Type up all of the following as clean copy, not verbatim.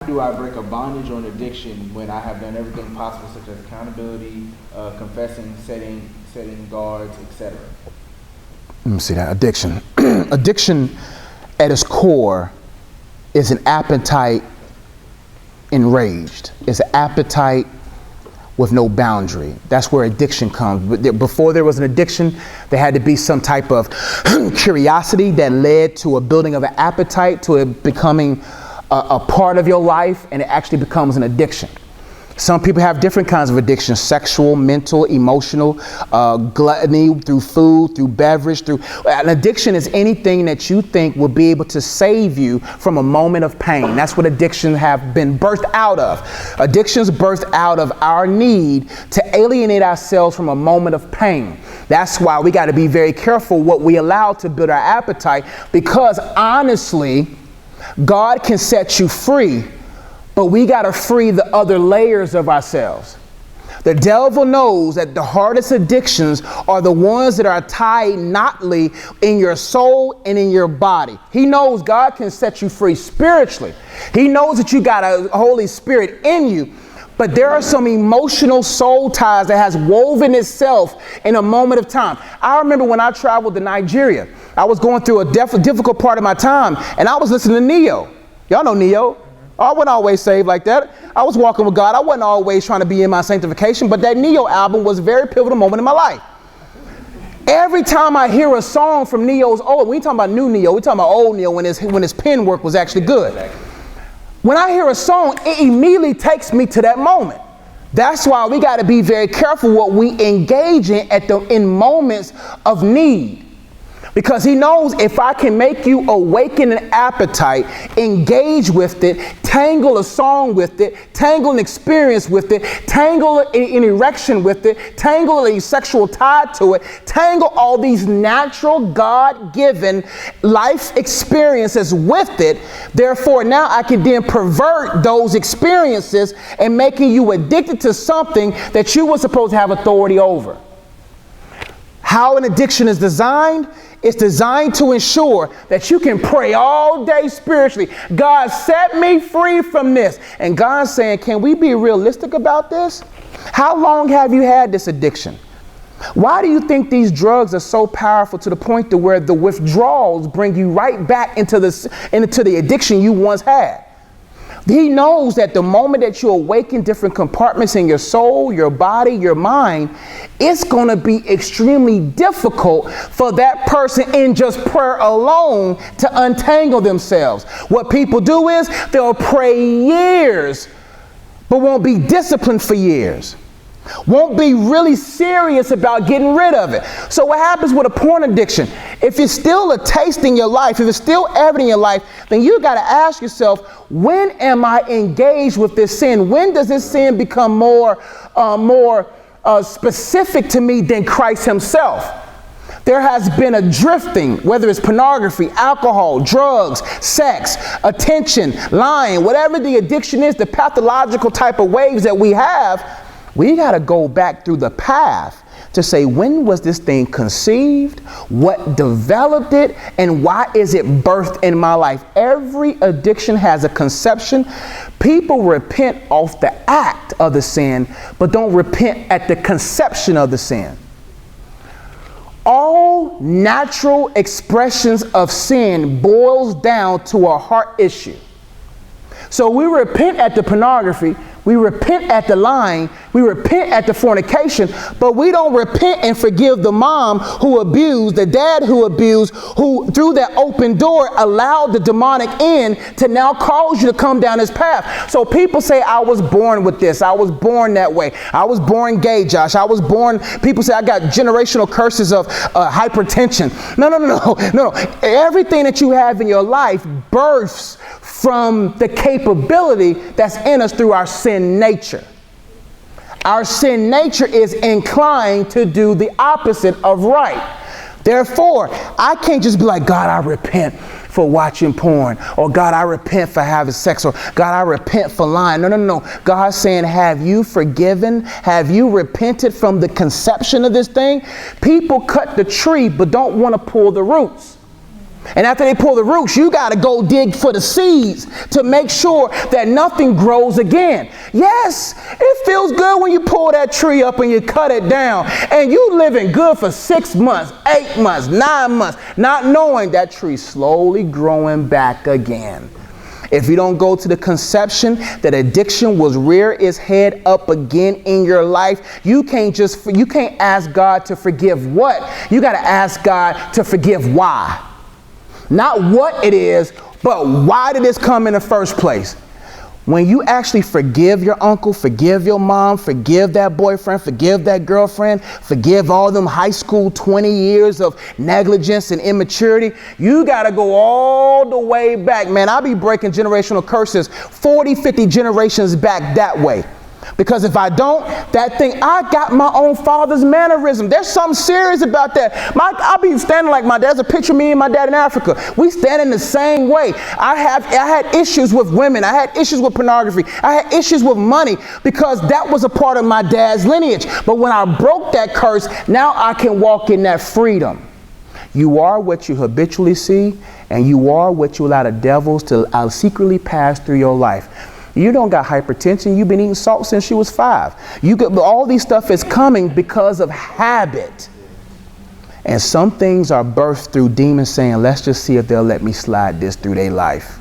do I break a bondage or an addiction when I have done everything possible, such as accountability, confessing, setting guards, etc.? Let me see that. Addiction. Addiction at its core is an appetite enraged. It's an appetite with no boundary. That's where addiction comes. Before there was an addiction, there had to be some type of curiosity that led to a building of an appetite, to it becoming a part of your life, and it actually becomes an addiction. Some people have different kinds of addictions: sexual, mental, emotional, gluttony, through food, through beverage, an addiction is anything that you think will be able to save you from a moment of pain. That's what addictions have been birthed out of. Addictions birthed out of our need to alienate ourselves from a moment of pain. That's why we got to be very careful what we allow to build our appetite, because honestly, God can set you free, but we got to free the other layers of ourselves. The devil knows that the hardest addictions are the ones that are tied knotly in your soul and in your body. He knows God can set you free spiritually. He knows that you got a Holy Spirit in you, but there are some emotional soul ties that has woven itself in a moment of time. I remember when I traveled to Nigeria, I was going through a difficult part of my time, and I was listening to Neo. Y'all know Neo. I wasn't always saved like that. I was walking with God. I wasn't always trying to be in my sanctification, but that Neo album was a very pivotal moment in my life. Every time I hear a song from Neo's old, we ain't talking about new Neo, we talking about old Neo when his pen work was actually good. When I hear a song, it immediately takes me to that moment. That's why we got to be very careful what we engage in moments of need. Because he knows if I can make you awaken an appetite, engage with it, tangle a song with it, tangle an experience with it, tangle an erection with it, tangle a sexual tie to it, tangle all these natural God-given life experiences with it. Therefore, now I can then pervert those experiences and making you addicted to something that you were supposed to have authority over. How an addiction is designed, it's designed to ensure that you can pray all day spiritually. God, set me free from this. And God's saying, can we be realistic about this? How long have you had this addiction? Why do you think these drugs are so powerful to the point to where the withdrawals bring you right back into the addiction you once had? He knows that the moment that you awaken different compartments in your soul, your body, your mind, it's going to be extremely difficult for that person in just prayer alone to untangle themselves. What people do is they'll pray years, but won't be disciplined for years. Won't be really serious about getting rid of it. So what happens with a porn addiction? If it's still a taste in your life, if it's still evident in your life, then you got to ask yourself, when am I engaged with this sin? When does this sin become more specific to me than Christ himself? There has been a drifting, whether it's pornography, alcohol, drugs, sex, attention, lying, whatever the addiction is, the pathological type of waves that we have. We got to go back through the path to say, when was this thing conceived? What developed it? And why is it birthed in my life? Every addiction has a conception. People repent off the act of the sin, but don't repent at the conception of the sin. All natural expressions of sin boils down to a heart issue. So we repent at the pornography, we repent at the lying, we repent at the fornication, but we don't repent and forgive the mom who abused, the dad who abused, who through that open door allowed the demonic in to now cause you to come down this path. So people say, I was born with this, I was born that way, I was born gay, Josh, I was born, people say I got generational curses of hypertension. No. Everything that you have in your life births from the capability that's in us through our sin nature. Our sin nature is inclined to do the opposite of right. Therefore, I can't just be like, God, I repent for watching porn, or God, I repent for having sex, or God, I repent for lying. No. God's saying, have you forgiven? Have you repented from the conception of this thing? People cut the tree but don't want to pull the roots. And after they pull the roots, you got to go dig for the seeds to make sure that nothing grows again. Yes, it feels good when you pull that tree up and you cut it down and you living good for 6 months, 8 months, 9 months, not knowing that tree slowly growing back again. If you don't go to the conception that addiction was rear its head up again in your life, you can't ask God to forgive what? You got to ask God to forgive why. Not what it is, but why did this come in the first place? When you actually forgive your uncle, forgive your mom, forgive that boyfriend, forgive that girlfriend, forgive all them high school 20 years of negligence and immaturity, you got to go all the way back. Man, I'll be breaking generational curses 40, 50 generations back that way. Because if I don't, I got my own father's mannerism. There's something serious about that. I'll be standing like my dad. There's a picture of me and my dad in Africa. We stand in the same way. I had issues with women. I had issues with pornography. I had issues with money because that was a part of my dad's lineage. But when I broke that curse, now I can walk in that freedom. You are what you habitually see, and you are what you allow the devils to secretly pass through your life. You don't got hypertension. You've been eating salt since you was 5. All these stuff is coming because of habit. And some things are birthed through demons saying, let's just see if they'll let me slide this through their life.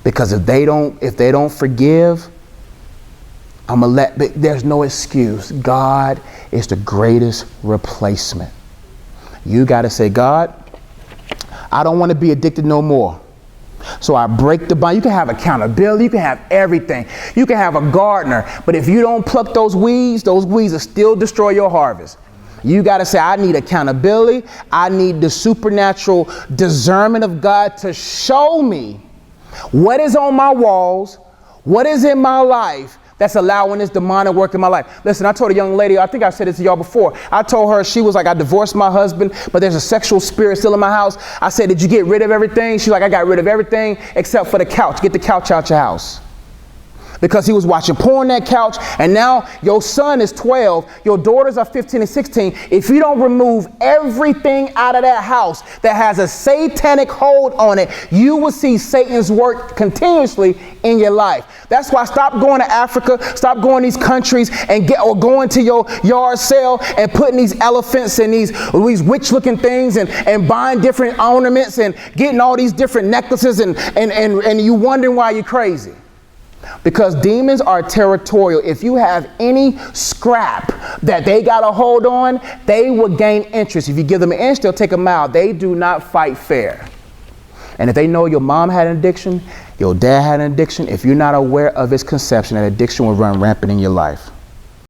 Because if they don't forgive, there's no excuse. God is the greatest replacement. You got to say, God, I don't want to be addicted no more. So I break the bond. You can have accountability. You can have everything. You can have a gardener. But if you don't pluck those weeds will still destroy your harvest. You got to say, I need accountability. I need the supernatural discernment of God to show me what is on my walls, what is in my life that's allowing this demonic work in my life. Listen, I told a young lady, I think I said this to y'all before. I told her, she was like, I divorced my husband, but there's a sexual spirit still in my house. I said, did you get rid of everything? She's like, I got rid of everything except for the couch. Get the couch out your house. Because he was watching porn on that couch, and now your son is 12, your daughters are 15 and 16. If you don't remove everything out of that house that has a satanic hold on it, you will see Satan's work continuously in your life. That's why stop going to Africa, stop going to these countries and going to your yard sale and putting these elephants and these witch-looking things and buying different ornaments and getting all these different necklaces and you wondering why you're crazy. Because demons are territorial. If you have any scrap that they got a hold on, they will gain interest. If you give them an inch, they'll take a mile. They do not fight fair. And if they know your mom had an addiction, your dad had an addiction, if you're not aware of its conception, that addiction will run rampant in your life.